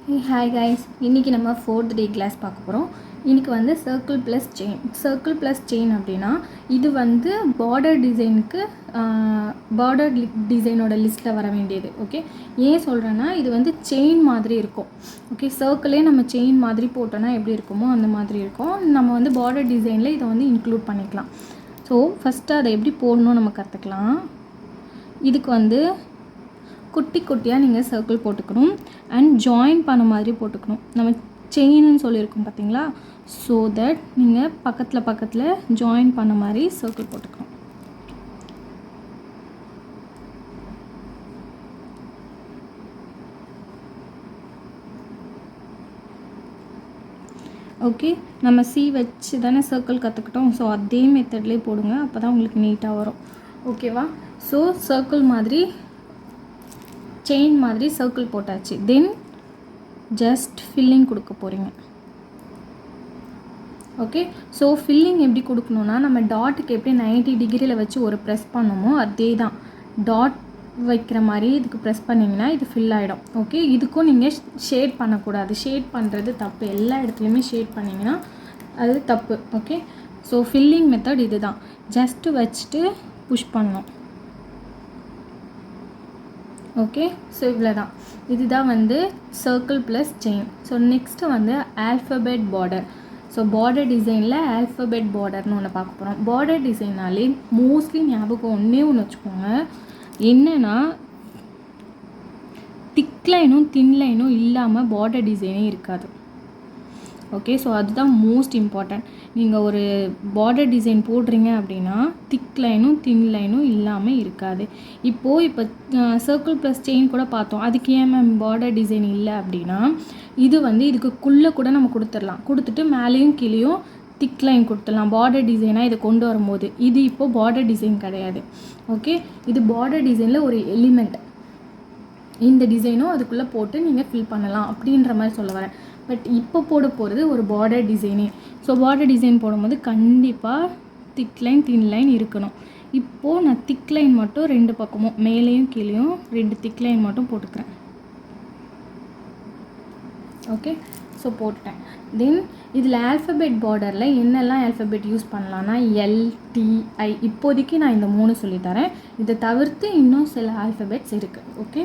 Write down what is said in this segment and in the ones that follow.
Hey, hi guys, இன்றைக்கி நம்ம 4th day class பார்க்க போகிறோம். இன்றைக்கி வந்து circle plus chain அப்படின்னா இது வந்து பார்டர் டிசைனுக்கு பார்டர் டிசைனோட லிஸ்ட்டில் வர வேண்டியது. ஓகே, ஏன் சொல்கிறேன்னா இது வந்து செயின் மாதிரி இருக்கும். ஓகே, சர்க்கிளே நம்ம செயின் மாதிரி போட்டோன்னா எப்படி இருக்குமோ அந்த மாதிரி இருக்கும். நம்ம வந்து பார்டர் டிசைனில் இதை வந்து இன்க்ளூட் பண்ணிக்கலாம். ஸோ ஃபஸ்ட்டு அதை எப்படி போடணும் நம்ம கற்றுக்கலாம். இதுக்கு வந்து குட்டி குட்டியாக நீங்கள் சர்க்கிள் போட்டுக்கணும் அண்ட் ஜாயின் பண்ண மாதிரி போட்டுக்கணும். நம்ம செயின்னு சொல்லியிருக்கோம் பார்த்தீங்களா, ஸோ தட் நீங்கள் பக்கத்தில் ஜாயின் பண்ண மாதிரி சர்க்கிள் போட்டுக்கணும். ஓகே, நம்ம சி வச்சு தானே சர்க்கிள் கற்றுக்கிட்டோம். ஸோ அதே மெத்தட்லேயே போடுங்க, அப்போ தான் உங்களுக்கு நீட்டாக வரும். ஓகேவா? ஸோ சர்க்கிள் மாதிரி செயின் மாதிரி சர்க்கிள் போட்டாச்சு. தென் ஜஸ்ட் ஃபில்லிங் கொடுக்க போகிறீங்க. ஓகே, ஸோ ஃபில்லிங் எப்படி கொடுக்கணுன்னா நம்ம டாட்டுக்கு எப்படி 90 டிகிரியில் வச்சு ஒரு ப்ரெஸ் பண்ணோமோ அதே தான். டாட் வைக்கிற மாதிரி இதுக்கு ப்ரெஸ் பண்ணிங்கன்னா இது ஃபில் ஆகிடும். ஓகே, இதுக்கும் நீங்கள் ஷேட் பண்ணக்கூடாது. ஷேட் பண்ணுறது தப்பு. எல்லா இடத்துலையுமே ஷேட் பண்ணிங்கன்னா அது தப்பு. ஓகே, ஸோ ஃபில்லிங் மெத்தட் இது தான். ஜஸ்ட்டு வச்சுட்டு புஷ் பண்ணணும். ஓகே, ஸோ இவ்வளோ தான். இதுதான் வந்து circle plus chain. So next வந்து ஆல்ஃபபெட் பார்டர். ஸோ பார்டர் டிசைனில் ஆல்ஃபபெட் பார்டர்னு ஒன்று பார்க்க போகிறோம். பார்டர் டிசைனாலே மோஸ்ட்லி ஞாபகம் ஒன்றே ஒன்று வச்சுக்கோங்க, என்னென்னா திக் லைனும் தின் லைனும் இல்லாமல் பார்டர் டிசைனே இருக்காது. ஓகே, ஸோ அதுதான் மோஸ்ட் இம்பார்ட்டன்ட். நீங்கள் ஒரு பார்டர் டிசைன் போடுறீங்க அப்படின்னா திக் லைனும் தின் லைனும் இல்லாமல் இருக்காது. இப்போ சர்க்கிள் ப்ளஸ் செயின் கூட பார்த்தோம். அதுக்கு ஏன் மேம் பார்டர் டிசைன் இல்லை அப்படின்னா, இது வந்து இதுக்குள்ளே கூட நம்ம கொடுத்துடலாம். கொடுத்துட்டு மேலேயும் கீழேயும் திக் லைன் கொடுத்துடலாம் பார்டர் டிசைனாக இதை கொண்டு வரும்போது. இது இப்போது பார்டர் டிசைன் கிடையாது. ஓகே, இது பார்டர் டிசைனில் ஒரு எலிமெண்ட். இந்த டிசைனும் அதுக்குள்ளே போட்டு நீங்கள் ஃபில் பண்ணலாம் அப்படின்ற மாதிரி சொல்ல வரேன். பட் இப்போ போட போகிறது ஒரு பார்டர் டிசைனே. ஸோ பார்டர் டிசைன் போடும்போது கண்டிப்பாக திக் லைன் தின் லைன் இருக்கணும். இப்போது நான் திக் லைன் மட்டும் 2 பக்கமும் மேலேயும் கீழேயும் 2 திக் லைன் மட்டும் போட்டுக்கிறேன். ஓகே, ஸோ போட்டுட்டேன். தென் இதில் ஆல்ஃபபெட் பார்டரில் என்னெல்லாம் ஆல்ஃபபெட் யூஸ் பண்ணலான்னா LTI. இப்போதைக்கு நான் இந்த 3 சொல்லித்தரேன். இதை தவிர்த்து இன்னும் சில ஆல்ஃபபெட்ஸ் இருக்குது. ஓகே,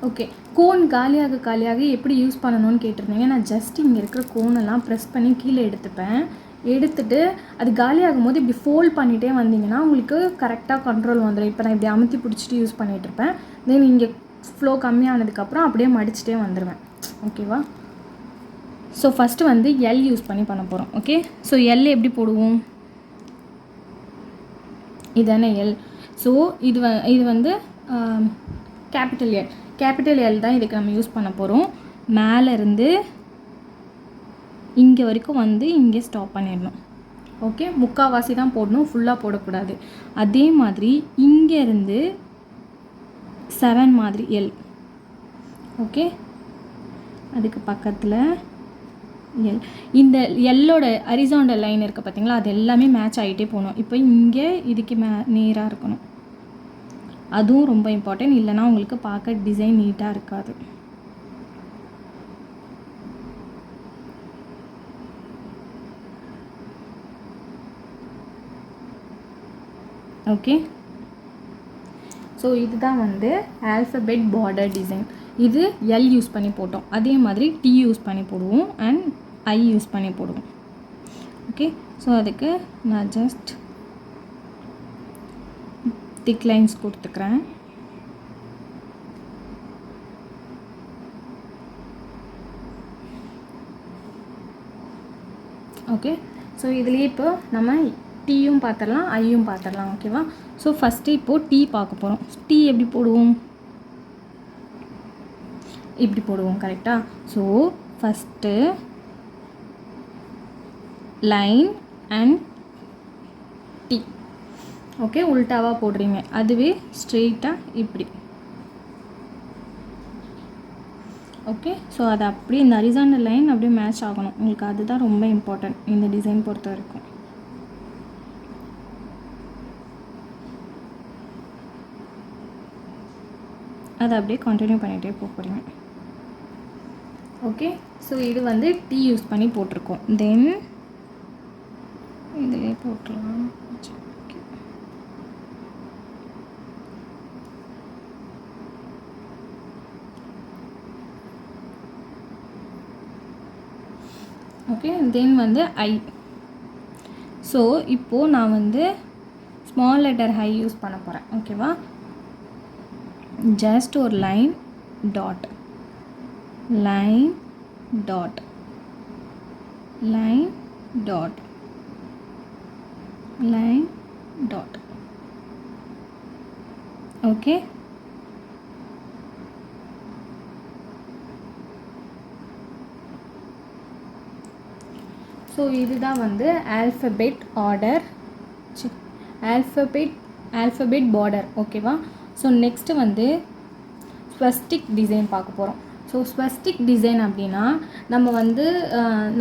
ஓகே, கோன் காலியாக எப்படி யூஸ் பண்ணணும்னு கேட்டிருந்தீங்க. நான் ஜஸ்ட் இங்கே இருக்கிற கோனெல்லாம் ப்ரெஸ் பண்ணி கீழே எடுத்துப்பேன். எடுத்துகிட்டு அது காலியாகும் போது இப்படி ஃபோல்ட் பண்ணிகிட்டே வந்தீங்கன்னா உங்களுக்கு கரெக்டாக கண்ட்ரோல் வந்துடும். இப்போ நான் இப்படி அமுத்தி பிடிச்சிட்டு யூஸ் பண்ணிகிட்ருப்பேன். தென் இங்கே ஃப்ளோ கம்மியானதுக்கப்புறம் அப்படியே மடிச்சுட்டே வந்துடுவேன். ஓகேவா? ஸோ ஃபஸ்ட்டு வந்து எல் யூஸ் பண்ண போகிறோம். ஓகே, ஸோ எல் எப்படி போடுவோம்? இதானே எல். ஸோ இது வந்து கேபிட்டல் எல் தான் இதுக்கு நம்ம யூஸ் பண்ண போகிறோம். மேலேருந்து இங்கே வரைக்கும் வந்து இங்கே ஸ்டாப் பண்ணிடணும். ஓகே, முக்கால்வாசி தான் போடணும், ஃபுல்லாக போடக்கூடாது. அதே மாதிரி இங்கேருந்து 7 மாதிரி எல். ஓகே, அதுக்கு பக்கத்தில் எல். இந்த எல்லோட ஹரிசாண்டல் லைன் இருக்குது பார்த்தீங்களா, அது எல்லாமே மேட்ச் ஆகிட்டே போகணும். இப்போ இங்கே இதுக்கு நேராக இருக்கணும். அதுவும் ரொம்ப இம்பார்ட்டன்ட். இல்லைனா உங்களுக்கு பார்க்க டிசைன் நீட்டாக இருக்காது. ஓகே, ஸோ இதுதான் வந்து ஆல்ஃபபெட் பார்டர் டிசைன். இது எல் யூஸ் பண்ணி போட்டோம். அதே மாதிரி டி யூஸ் பண்ணி போடுவோம் அண்ட் ஐ யூஸ் பண்ணி போடுவோம். ஓகே, ஸோ அதுக்கு நான் ஜஸ்ட் திக் லைன்ஸ் கொடுத்துக்கிறேன். ஓகே, ஸோ இதுலேயே இப்போ நம்ம டீயும் பார்த்துடலாம், ஐயும் பார்த்துடலாம். ஓகேவா? ஸோ ஃபஸ்ட்டு இப்போது டீ பார்க்க போகிறோம். டீ எப்படி போடுவோம்? இப்படி போடுவோம். கரெக்டாக? So first line and T. Okay, உல்ட்டாவாக போடுறீங்க. அதுவே ஸ்ட்ரெயிட்டாக இப்படி. ஓகே, ஸோ அது அப்படியே இந்த ஹரிசாண்டல் லைன் அப்படியே மேட்ச் ஆகணும் உங்களுக்கு. அதுதான் ரொம்ப இம்பார்ட்டன்ட் இந்த டிசைன் பொறுத்த வரைக்கும். அதை அப்படியே கண்டினியூ பண்ணிகிட்டே போக போகிறீங்க. ஓகே, ஸோ இது வந்து டீ யூஸ் பண்ணி போட்டிருக்கோம். தென் இதிலே போட்டுடலாம். ஓகே, தென் வந்து ஐ. ஸோ இப்போது நான் வந்து ஸ்மால் லெட்டர் ஹை யூஸ் பண்ண போகிறேன். ஓகேவா, ஜஸ்ட் ஒரு line dot, line dot, line dot, line dot. Okay, so இதுதான் வந்து ஆல்ஃபபெட் ஆர்டர், ஆல்ஃபபெட் பார்டர். ஓகேவா, ஸோ நெக்ஸ்ட்டு வந்து ஸ்வஸ்டிக் டிசைன் பார்க்க போகிறோம். ஸோ ஸ்வஸ்டிக் டிசைன் அப்படின்னா நம்ம வந்து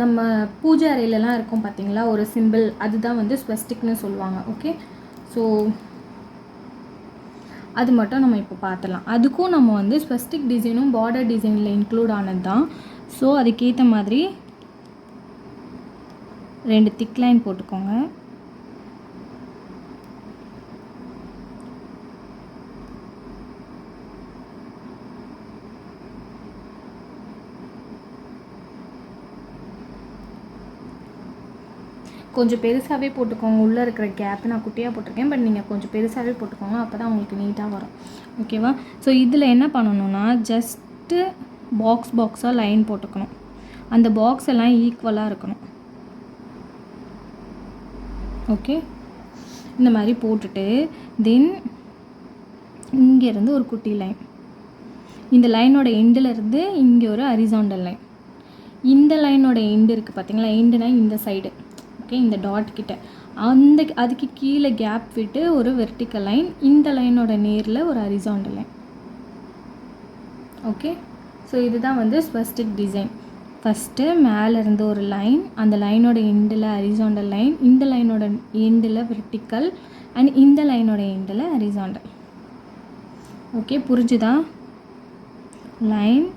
நம்ம பூஜை அறையிலலாம் இருக்கும் பார்த்திங்களா ஒரு சிம்பிள், அதுதான் வந்து ஸ்வஸ்டிக்னு சொல்லுவாங்க. ஓகே, ஸோ அது மட்டும் நம்ம இப்போ பார்த்துலாம். அதுக்கும் நம்ம வந்து ஸ்வஸ்டிக் டிசைனும் பார்டர் டிசைனில் இன்க்ளூட் ஆனது தான். ஸோ அதுக்கேற்ற மாதிரி 2 திக் லைன் போட்டுக்கோங்க. கொஞ்சம் பெருசாகவே போட்டுக்கோங்க. உள்ளே இருக்கிற கேப்பு நான் குட்டியாக போட்டிருக்கேன், பட் நீங்கள் கொஞ்சம் பெருசாகவே போட்டுக்கோங்க, அப்போ தான் உங்களுக்கு நீட்டாக வரும். ஓகேவா, ஸோ இதில் என்ன பண்ணணுன்னா ஜஸ்ட்டு பாக்ஸாக லைன் போட்டுக்கணும். அந்த பாக்ஸ் எல்லாம் ஈக்குவலாக இருக்கணும். ஓகே, இந்த மாதிரி போட்டுட்டு தென் இங்கேருந்து ஒரு குட்டி லைன், இந்த லைனோட எண்டிலேருந்து இங்கே ஒரு ஹரிசாண்டல் லைன், இந்த லைனோட எண்டு இருக்குது பார்த்தீங்களா, எண்டுனா இந்த சைடு. ஓகே, இந்த டாட் கிட்ட அதுக்கு கீழே கேப் விட்டு ஒரு வெர்டிக்கல் லைன், இந்த லைனோட நேரில் ஒரு ஹரிசாண்டல் லைன். ஓகே, ஸோ இதுதான் வந்து ஸ்வஸ்டிக் டிசைன். ஃபஸ்ட்டு மேலேருந்து ஒரு லைன், அந்த லைனோட எண்டில் ஹரிசாண்டல் லைன், இந்த லைனோட எண்டில் வெர்டிக்கல் அண்ட் இந்த லைனோட எண்டில் ஹரிசாண்டல். ஓகே, புரிஞ்சுதா? Line,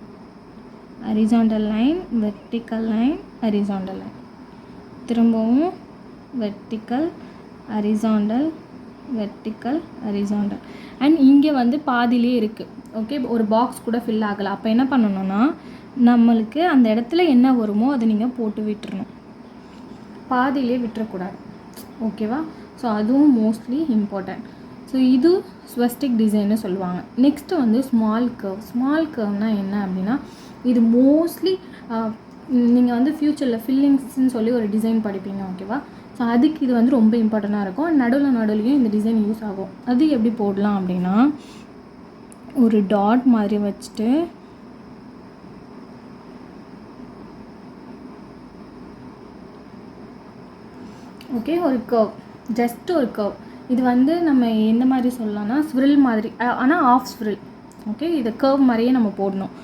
horizontal line, vertical line, horizontal line, திரும்பவும் vertical, horizontal, vertical, horizontal. And இங்கே வந்து பாதியிலே இருக்குது. ஓகே, ஒரு பாக்ஸ் கூட ஃபில் ஆகலை. அப்போ என்ன பண்ணணும்னா நம்மளுக்கு அந்த இடத்துல என்ன வருமோ அதை நீங்கள் போட்டு விட்டுறணும், பாதியிலே விட்டுறக்கூடாது. ஓகேவா, ஸோ அதுவும் மோஸ்ட்லி இம்பார்ட்டன்ட். ஸோ இது ஸ்வஸ்டிக் டிசைன்னு சொல்லுவாங்க. நெக்ஸ்ட்டு வந்து ஸ்மால் கர்வ். ஸ்மால் கர்வ்னால் என்ன அப்படின்னா இது மோஸ்ட்லி நீங்கள் வந்து ஃப்யூச்சரில் ஃபில்லிங்ஸ்ன்னு சொல்லி ஒரு டிசைன் படிப்பீங்க. ஓகேவா, ஸோ அதுக்கு இது வந்து ரொம்ப இம்பார்ட்டண்ட்டாக இருக்கும். நடுவுலையும் இந்த டிசைன் யூஸ் ஆகும். அது எப்படி போடலாம் அப்படின்னா ஒரு டாட் மாதிரி வச்சுட்டு ஓகே, ஒரு கர்வ், ஜஸ்ட் ஒரு கர்வ். இது வந்து நம்ம எந்த மாதிரி சொல்லலாம்னா ஸ்விரில் மாதிரி, ஆனால் ஆஃப் ஸ்விரில். ஓகே, இதை கர்வ் மாதிரியே நம்ம போடணும்.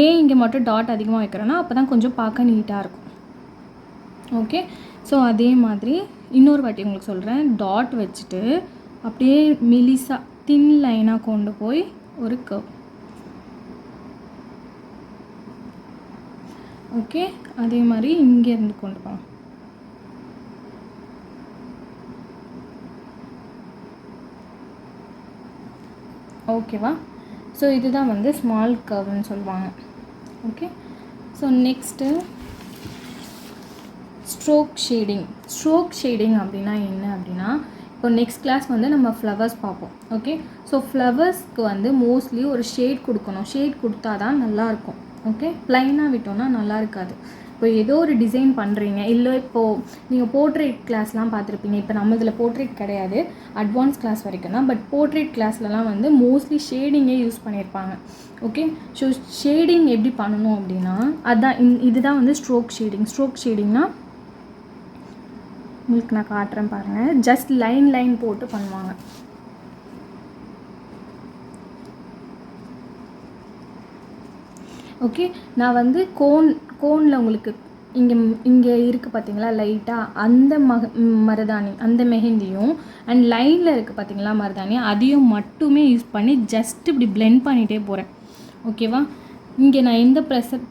ஏன் இங்கே மட்டும் டாட் அதிகமாக வைக்கிறோன்னா அப்போ தான் கொஞ்சம் பார்க்க நீட்டாக இருக்கும். ஓகே, ஸோ அதே மாதிரி இன்னொரு வாட்டி உங்களுக்கு சொல்கிறேன். டாட் வச்சுட்டு அப்படியே மெலிசா தின் லைனாக கொண்டு போய் ஒரு கர்வ். ஓகே, அதே மாதிரி இங்கேருந்து கொண்டு போகலாம். ஓகேவா, ஸோ இதுதான் வந்து ஸ்மால் கர்வ்னு சொல்லுவாங்க. Okay, so next stroke shading. Stroke shading அப்படின்னா என்ன அப்படின்னா இப்போ நெக்ஸ்ட் கிளாஸ் வந்து நம்ம ஃப்ளவர்ஸ் பார்ப்போம். ஓகே, ஸோ ஃப்ளவர்ஸ்க்கு வந்து மோஸ்ட்லி ஒரு ஷேட் கொடுக்கணும். ஷேட் கொடுத்தா தான் நல்லாயிருக்கும். ஓகே, ப்ளைனாக விட்டோன்னா நல்லா இருக்காது. இப்போ ஏதோ ஒரு டிசைன் பண்ணுறீங்க, இல்லை இப்போது நீங்கள் போர்ட்ரேட் கிளாஸ்லாம் பார்த்துருப்பீங்க. இப்போ நம்ம இதில் போர்ட்ரேட் கிடையாது, அட்வான்ஸ் கிளாஸ் வரைக்கும் தான். பட் போர்ட்ரேட் கிளாஸ்லலாம் வந்து மோஸ்ட்லி ஷேடிங்கே யூஸ் பண்ணியிருப்பாங்க. ஓகே, ஸோ ஷேடிங் எப்படி பண்ணணும் அப்படின்னா அதுதான் இதுதான் வந்து ஸ்ட்ரோக் ஷேடிங். ஸ்ட்ரோக் ஷேடிங்னால் உங்களுக்கு நான் காட்டுறேன் பாருங்கள். ஜஸ்ட் லைன் போட்டு பண்ணுவாங்க. ஓகே, நான் வந்து கோனில் உங்களுக்கு இங்கே இங்கே இருக்குது பார்த்தீங்களா லைட்டாக, அந்த மருதாணி அந்த மெஹந்தியும் அண்ட் லைனில் இருக்குது பார்த்தீங்களா மருதாணி, அதையும் மட்டுமே யூஸ் பண்ணி ஜஸ்ட் இப்படி பிளெண்ட் பண்ணிகிட்டே போகிறேன். ஓகேவா? இங்கே நான் எந்த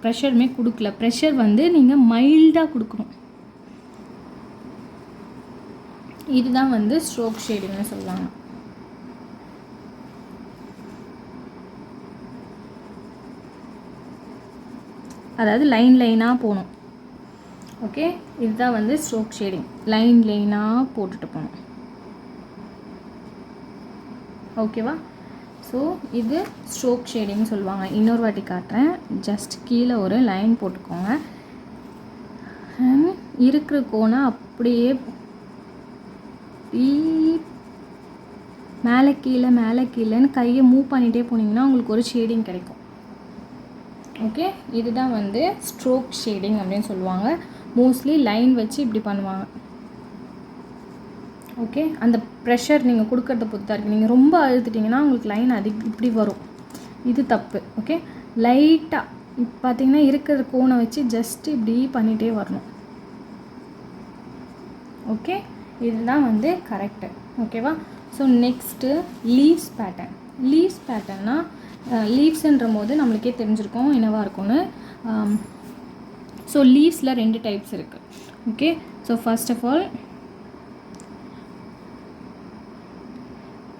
ப்ரெஷருமே கொடுக்கல. ப்ரெஷர் வந்து நீங்கள் மைல்டாக கொடுக்கணும். இதுதான் வந்து ஸ்ட்ரோக் ஷேடிங்னு சொல்லுவாங்க. அதாவது லைனாக போகணும். ஓகே, இதுதான் வந்து ஸ்ட்ரோக் ஷேடிங். லைனாக போட்டுட்டு போகணும். ஓகேவா? ஸோ இது ஸ்ட்ரோக் ஷேடிங்னு சொல்லுவாங்க. இன்னொரு வாட்டி காட்டுறேன். ஜஸ்ட் கீழே ஒரு லைன் போட்டுக்கோங்க. இருக்கிற கோணை அப்படியே மேலே கீழேன்னு கையை மூவ் பண்ணிகிட்டே போனீங்கன்னா உங்களுக்கு ஒரு ஷேடிங் கிடைக்கும். ஓகே, இதுதான் வந்து ஸ்ட்ரோக் ஷேடிங் அப்படின்னு சொல்லுவாங்க. மோஸ்ட்லி லைன் வச்சு இப்படி பண்ணுவாங்க. ஓகே, அந்த ப்ரெஷர் நீங்கள் கொடுக்கறத பொறுத்தா இருக்குது. நீங்கள் ரொம்ப அழுத்துட்டிங்கன்னா உங்களுக்கு லைன் இப்படி வரும். இது தப்பு. ஓகே, லைட்டாக இப்போ பார்த்தீங்கன்னா இருக்கிற கோணை வச்சு ஜஸ்ட் இப்படி பண்ணிகிட்டே வரணும். ஓகே, இதுதான் வந்து கரெக்டு. ஓகேவா? So next leaves pattern. Leaves பேட்டர்னா லீவ்ஸுன்ற போது நம்மளுக்கே தெரிஞ்சிருக்கோம் என்னவாக இருக்கும்னு. ஸோ லீவ்ஸில் 2 டைப்ஸ் இருக்குது. Okay, so first of all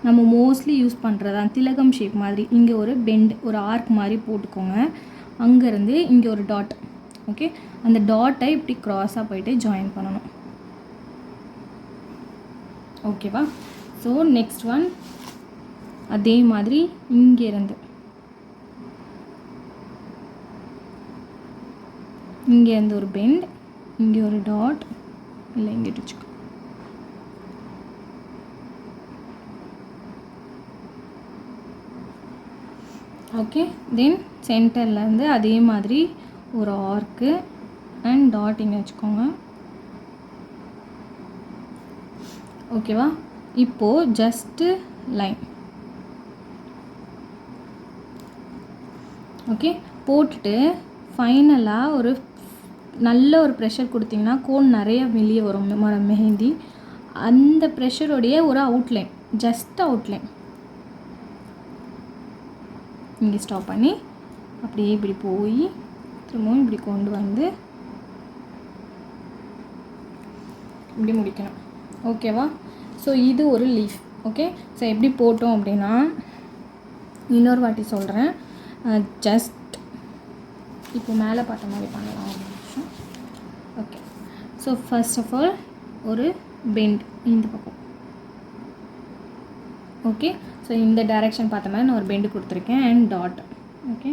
நம்ம மோஸ்ட்லி யூஸ் பண்ணுறது தான் திலகம் ஷேப் மாதிரி. இங்கே ஒரு பெண்ட், ஒரு ஆர்க் மாதிரி போட்டுக்கோங்க. அங்கேருந்து இங்கே ஒரு டாட். ஓகே, அந்த டாட்டை இப்படி க்ராஸாக போயிட்டு ஜாயின் பண்ணணும். ஓகேவா? ஸோ நெக்ஸ்ட் ஒன் அதே மாதிரி இங்கேருந்து ஒரு பெண்ட், இங்கே ஒரு டாட், இல்லை இங்கே வச்சுக்கோ. ஓகே, தென் சென்டர்லேருந்து அதே மாதிரி ஒரு ஆர்க்கு அண்ட் டாட் இங்கே வச்சுக்கோங்க. ஓகேவா? இப்போது ஜஸ்ட்டு லைன். ஓகே, போட்டுட்டு ஃபைனலாக ஒரு நல்ல ஒரு ப்ரெஷர் கொடுத்திங்கன்னா கோன் நிறைய வெளியே வரும் மெஹந்தி. அந்த ப்ரெஷரோடைய ஒரு அவுட்லைன், ஜஸ்ட் அவுட்லைன் இங்கே ஸ்டாப் பண்ணி அப்படியே இப்படி போய் திரும்பவும் இப்படி கொண்டு வந்து இப்படி முடிக்கணும். ஓகேவா? ஸோ இது ஒரு லீஃப். ஓகே, ஸோ எப்படி போட்டோம் அப்படின்னா இன்னொரு வாட்டி சொல்கிறேன். ஜஸ்ட் இப்போ மேலே பார்த்த மாதிரி பண்ணலாம் ஒரு நிமிஷம். Okay, so first of all ஒரு பெண்ட் இந்த பக்கம். ஓகே, ஸோ இந்த டைரெக்ஷன் பார்த்த மாதிரி நான் ஒரு பெண்டு கொடுத்துருக்கேன் அண்ட் டாட். ஓகே,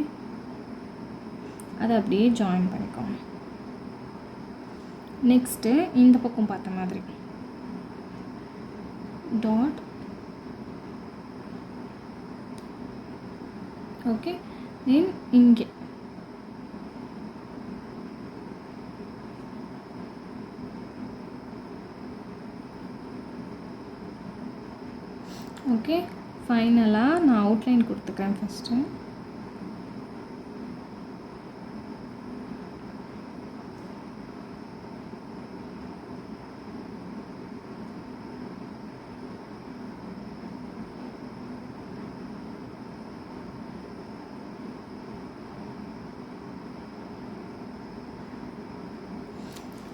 அதை அப்படியே ஜாயின் பண்ணிக்கோங்க. நெக்ஸ்ட்டு இந்த பக்கம் பார்த்த மாதிரி டாட். ஓகே, தென் இங்கே ஓகே, ஃபைனலாக நான் அவுட்லைன் கொடுத்துக்கிறேன் ஃபஸ்ட்டு.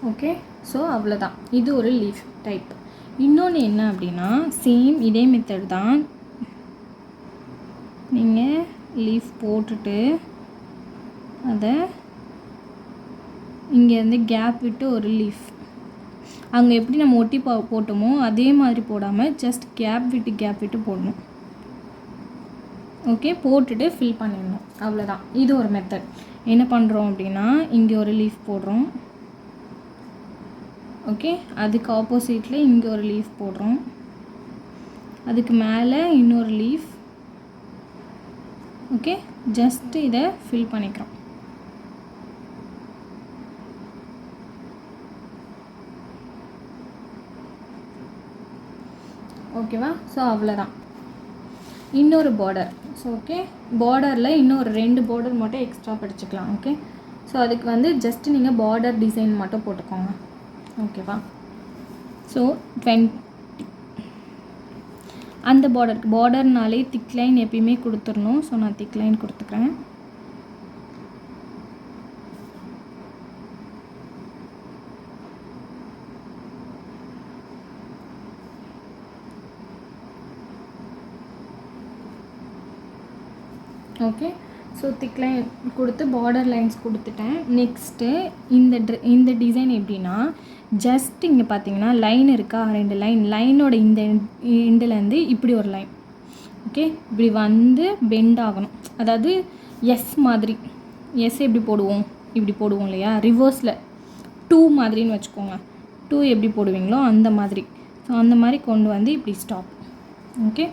ஓகே, ஸோ அவ்வளோதான். இது ஒரு லீஃப் டைப். இன்னொன்று என்ன அப்படின்னா சேம் இதே மெத்தட் தான். நீங்கள் லீஃப் போட்டுட்டு அதை இங்கேருந்து கேப் விட்டு ஒரு லீஃப், அங்கே எப்படி நம்ம ஒட்டி போட்டோமோ அதே மாதிரி போடாமல் ஜஸ்ட் கேப் விட்டு போடணும். ஓகே, போட்டுட்டு ஃபில் பண்ணிடணும். அவ்வளோதான். இது ஒரு மெத்தட். என்ன பண்ணுறோம் அப்படின்னா இங்கே ஒரு லீஃப் போடுறோம். ஓகே, அதுக்கு ஆப்போசிட்டில் இங்கே ஒரு லீஃப் போடுறோம். அதுக்கு மேலே இன்னொரு லீஃப். ஓகே, ஜஸ்ட்டு இதை ஃபில் பண்ணிக்கிறோம். ஓகேவா? ஸோ அவ்வளோதான். இன்னொரு பார்டர். ஸோ ஓகே, பார்டரில் இன்னொரு 2 பார்டர் மட்டும் எக்ஸ்ட்ரா படிச்சுக்கலாம். ஓகே, ஸோ அதுக்கு வந்து ஜஸ்ட் நீங்கள் பார்டர் டிசைன் மட்டும் போட்டுக்கோங்க. ஓகேவா? ஸோ 20 அந்த பார்டர்னாலே திக் லைன் எப்பயுமே கொடுத்துடணும். ஸோ நான் திக் லைன் கொடுத்துக்கிறேன். ஓகே, ஸோ திக் லைன் கொடுத்து பார்டர் லைன்ஸ் கொடுத்துட்டேன். நெக்ஸ்ட்டு இந்த டிசைன் எப்படின்னா, ஜஸ்ட் இங்கே பார்த்தீங்கன்னா லைன் இருக்கா, 2 லைனோட இந்த எண்டுலேருந்து இப்படி ஒரு லைன். ஓகே, இப்படி வந்து பெண்ட் ஆகணும். அதாவது எஸ் மாதிரி, எஸ் எப்படி போடுவோம், இப்படி போடுவோம் இல்லையா, ரிவர்ஸில் 2 மாதிரின்னு வச்சுக்கோங்க. 2 எப்படி போடுவீங்களோ அந்த மாதிரி. ஸோ அந்த மாதிரி கொண்டு வந்து இப்படி ஸ்டாப். ஓகே,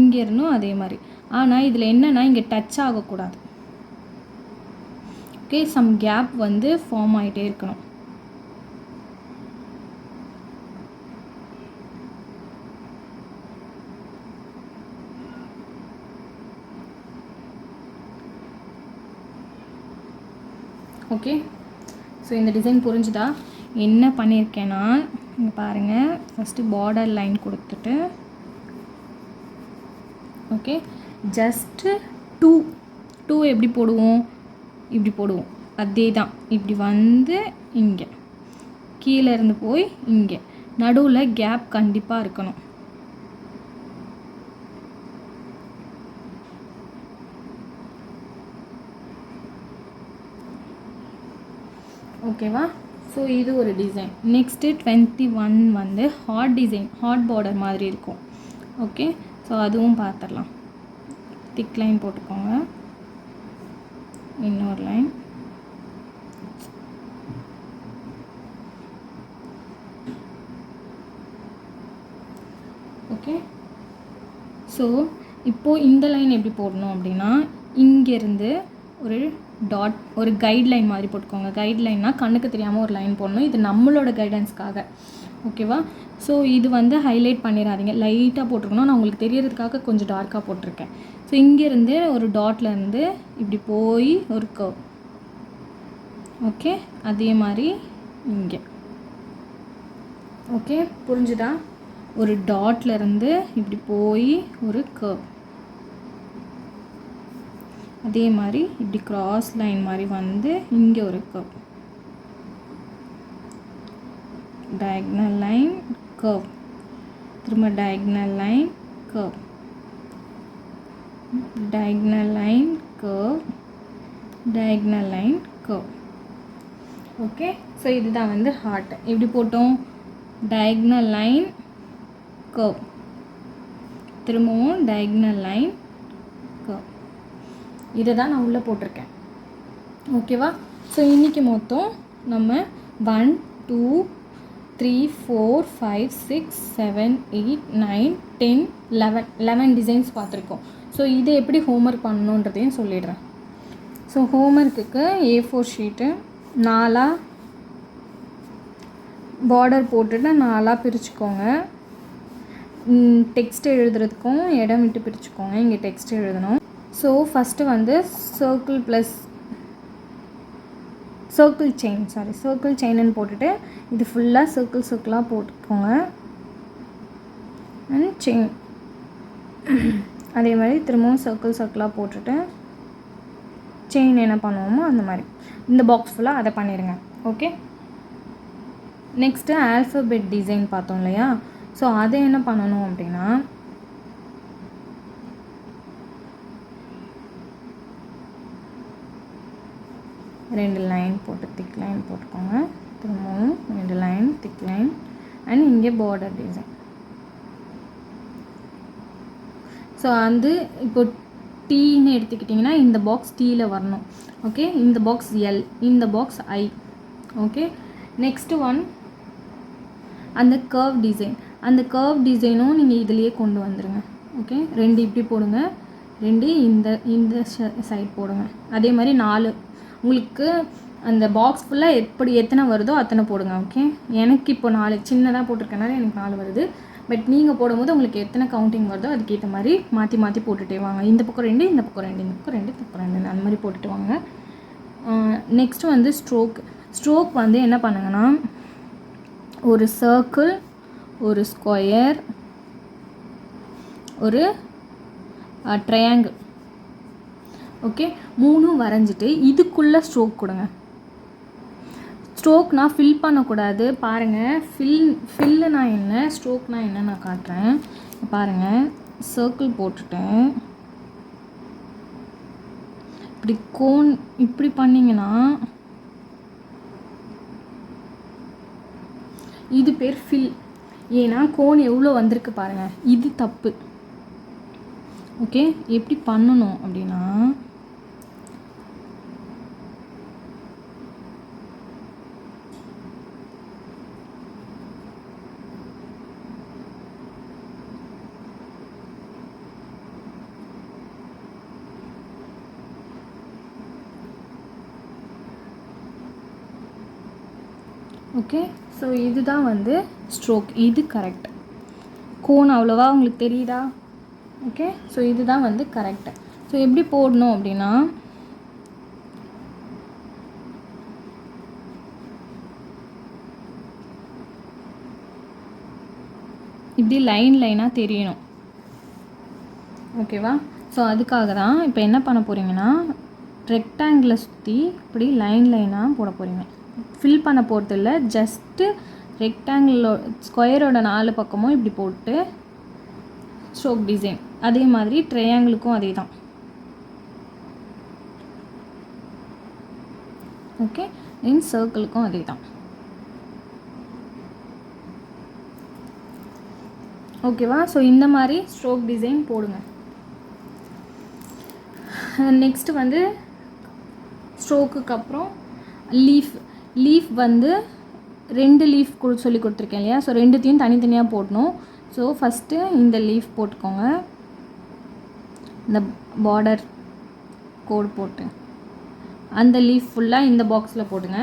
இங்கே இருந்தும் அதே மாதிரி. ஆனால் இதில் என்னென்னா இங்கே டச் ஆகக்கூடாது. ஓகே, சம் கேப் வந்து ஃபார்ம் ஆகிட்டே இருக்கணும். ஓகே, ஸோ இந்த டிசைன் புரிஞ்சுதா? என்ன பண்ணியிருக்கேன்னா, இங்கே பாருங்கள், ஃபஸ்ட்டு பார்டர் லைன் கொடுத்துட்டு, ஓகே, ஜஸ்ட்டு 2 எப்படி போடுவோம், இப்படி போடுவோம். அதே தான், இப்படி வந்து இங்கே கீழே இருந்து போய் இங்கே நடுவில் கேப் கண்டிப்பாக இருக்கணும். ஓகேவா? ஸோ இது ஒரு டிசைன். நெக்ஸ்ட்டு 21 வந்து ஹார்ட் டிசைன், ஹார்ட் பார்டர் மாதிரி இருக்கும். ஓகே, ஸோ அதுவும் பார்த்துடலாம். திக் லைன் போட்டுக்கோங்க, இன்னொரு லைன். ஓகே, ஸோ இப்போது இந்த லைன் எப்படி போடணும் அப்படின்னா, இங்கேருந்து ஒரு டாட், ஒரு கைட்லைன் மாதிரி போட்டுக்கோங்க. கைட்லைன்னா கண்ணுக்கு தெரியாமல் ஒரு லைன் போடணும். இது நம்மளோட கைடன்ஸ்க்காக. ஓகேவா? ஸோ இது வந்து ஹைலைட் பண்ணிடாதீங்க, லைட்டாக போட்டிருக்கணும். நான் உங்களுக்கு தெரியறதுக்காக கொஞ்சம் டார்க்காக போட்டிருக்கேன். ஸோ இங்கேருந்து ஒரு டாட்லேருந்து இப்படி போய் ஒரு கர்வ். ஓகே, அதே மாதிரி இங்கே. ஓகே, புரிஞ்சுதா? ஒரு டாட்லேருந்து இப்படி போய் ஒரு கர்வ். அதே மாதிரி இப்படி கிராஸ் லைன் மாதிரி வந்து இங்கே ஒரு கர்வ். Diagonal line, curve. திரும்ப diagonal line, curve. Diagonal line, curve. Diagonal line, curve. Okay, so இதுதான் வந்து ஹார்ட். எப்படி போட்டோம்? Diagonal line, curve. திரும்பவும் டயக்னல் லைன், கர்வ். இதை தான் நான் உள்ளே போட்டிருக்கேன். ஓகேவா? ஸோ இன்றைக்கி மொத்தம் நம்ம 1 2 3 4 5 6 7 8 9 10 11 டிசைன்ஸ் பார்த்துருக்கோம். ஸோ இதை எப்படி ஹோம்ஒர்க் பண்ணணுன்றதையும் சொல்லிடுறேன். ஸோ ஹோம்ஒர்க்குக்கு A4 ஷீட்டு 4 பார்டர் போட்டுட்டு 4 பிரிச்சுக்கோங்க. டெக்ஸ்ட் எழுதுறதுக்கும் இடம் விட்டு பிரிச்சுக்கோங்க. இங்கே டெக்ஸ்ட் எழுதணும். ஸோ ஃபஸ்ட்டு வந்து சர்க்கிள் செயின்னு போட்டுட்டு இது ஃபுல்லாக சர்க்கிளாக போட்டுக்கோங்க. அண்ட் செயின் அதே மாதிரி திரும்பவும் சர்க்கிளாக போட்டுட்டு செயின் என்ன பண்ணுவோமோ அந்த மாதிரி இந்த பாக்ஸ் ஃபுல்லாக அதை பண்ணிடுங்க. ஓகே, நெக்ஸ்ட்டு ஆல்ஃபபெட் டிசைன் பார்த்தோம் இல்லையா? ஸோ அதை என்ன பண்ணணும் அப்படின்னா, ரெண்டு லைன் போட்டு திக் லைன் போட்டுக்கோங்க. திரும்பவும் 2 லைன் திக் லைன் அண்ட் இங்கே பார்டர் டிசைன். ஸோ வந்து இப்போ டீன்னு எடுத்துக்கிட்டிங்கன்னா இந்த பாக்ஸ் டீயில் வரணும். ஓகே, இந்த பாக்ஸ் எல், இந்த பாக்ஸ் ஐ. ஓகே, நெக்ஸ்ட்டு ஒன் அந்த கர்வ் டிசைன். அந்த கர்வ் டிசைனும் நீங்கள் இதிலையே கொண்டு வந்துடுங்க. ஓகே, 2 இப்படி போடுங்க, 2 இந்த சைட் போடுங்க. அதே மாதிரி 4 உங்களுக்கு அந்த பாக்ஸ் ஃபுல்லாக எத்தனை வருதோ அத்தனை போடுங்க. ஓகே, எனக்கு இப்போ 4 சின்னதாக போட்டிருக்கனால எனக்கு 4 வருது. பட் நீங்கள் போடும்போது உங்களுக்கு எத்தனை கவுண்டிங் வருதோ அதுக்கேற்ற மாதிரி மாற்றி போட்டுகிட்டே வாங்க. இந்த பக்கம் 2, இந்த பக்கம் 2, இந்த பக்கம் 2, இந்த பக்கம் 2, அந்த மாதிரி போட்டுட்டு வாங்க. நெக்ஸ்ட் வந்து ஸ்ட்ரோக் வந்து என்ன பண்ணுங்கன்னா, ஒரு சர்க்கிள், ஒரு ஸ்கொயர், ஒரு ட்ரையாங்கிள், ஓகே, 3 வரைஞ்சிட்டு இதுக்குள்ளே ஸ்ட்ரோக் கொடுங்க. ஸ்ட்ரோக்னா ஃபில் பண்ணக்கூடாது. பாருங்கள், ஃபில்லுனா என்ன, ஸ்ட்ரோக்னா என்ன நான் காட்டுறேன். பாருங்கள், சர்க்கிள் போட்டுட்டேன். இப்படி கோன் இப்படி பண்ணிங்கன்னா இது பேர் ஃபில். ஏன்னா கோன் எவ்வளோ வந்திருக்கு பாருங்கள், இது தப்பு. ஓகே, எப்படி பண்ணணும் அப்படின்னா, ஓகே, ஸோ இதுதான் வந்து ஸ்ட்ரோக். இது கரெக்ட். கோன் அவ்வளோவா உங்களுக்கு தெரியுதா? ஓகே, ஸோ இதுதான் வந்து கரெக்டு. ஸோ எப்படி போடணும் அப்படின்னா, இப்படி லைனாக தெரியணும். ஓகேவா? ஸோ அதுக்காக தான் இப்போ என்ன பண்ண போகிறீங்கன்னா, ரெக்டாங்கிளை சுற்றி இப்படி லைனாக போட போகிறீங்க. ஃபில் பண்ண போகிறது இல்லை, ஜஸ்ட்டு ஸ்கொயரோட 4 பக்கமும் இப்படி போட்டு ஸ்ட்ரோக் டிசைன். அதே மாதிரி ட்ரையாங்கிளுக்கும் அதே தான். ஓகே, இன் சர்க்கிளுக்கும் அதே தான். ஓகேவா? ஸோ இந்த மாதிரி ஸ்ட்ரோக் டிசைன் போடுங்க. நெக்ஸ்ட்டு வந்து ஸ்ட்ரோக்குக்கு அப்புறம் லீஃப் வந்து 2 லீஃப் சொல்லி கொடுத்துருக்கேன் இல்லையா? ஸோ 2த்தையும் தனித்தனியாக போடணும். ஸோ ஃபஸ்ட்டு இந்த லீஃப் போட்டுக்கோங்க, இந்த பார்டர் கோடு போட்டு அந்த லீஃப் ஃபுல்லாக இந்த பாக்ஸில் போடுங்க.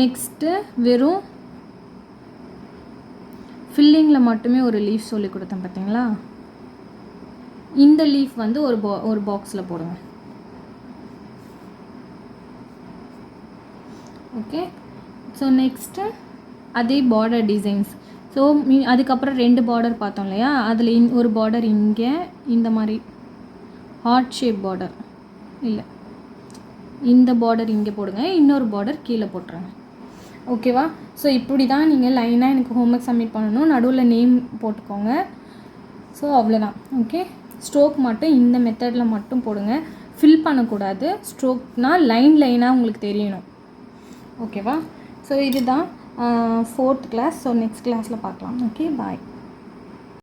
நெக்ஸ்ட்டு வெறும் ஃபில்லிங்கில் மட்டுமே ஒரு லீஃப் சொல்லி கொடுத்தேன் பார்த்தீங்களா? இந்த லீஃப் வந்து ஒரு பாக்ஸில் போடுங்க. ஓகே, ஸோ நெக்ஸ்ட்டு அதே பார்டர் டிசைன்ஸ். ஸோ அதுக்கப்புறம் 2 பார்டர் பார்த்தோம் இல்லையா? அதில் ஒரு பார்டர் இங்கே இந்த மாதிரி ஹார்ட் ஷேப் பார்டர், இல்லை இந்த பார்டர் இங்கே போடுங்க, இன்னொரு பார்டர் கீழே போட்டுருங்க. ஓகேவா? ஸோ இப்படி தான் நீங்கள் லைனாக எனக்கு ஹோம்ஒர்க் சப்மிட் பண்ணணும். நடுவில் நேம் போட்டுக்கோங்க. ஸோ அவ்வளோதான். ஓகே, ஸ்ட்ரோக் மட்டும் இந்த மெத்தடில் மட்டும் போடுங்க, ஃபில் பண்ணக்கூடாது. ஸ்ட்ரோக்னால் லைனாக உங்களுக்கு தெரியணும். ஓகேவா? ஸோ இதுதான் 4th கிளாஸ். ஸோ நெக்ஸ்ட் கிளாஸில் பார்க்கலாம். ஓகே, பாய்.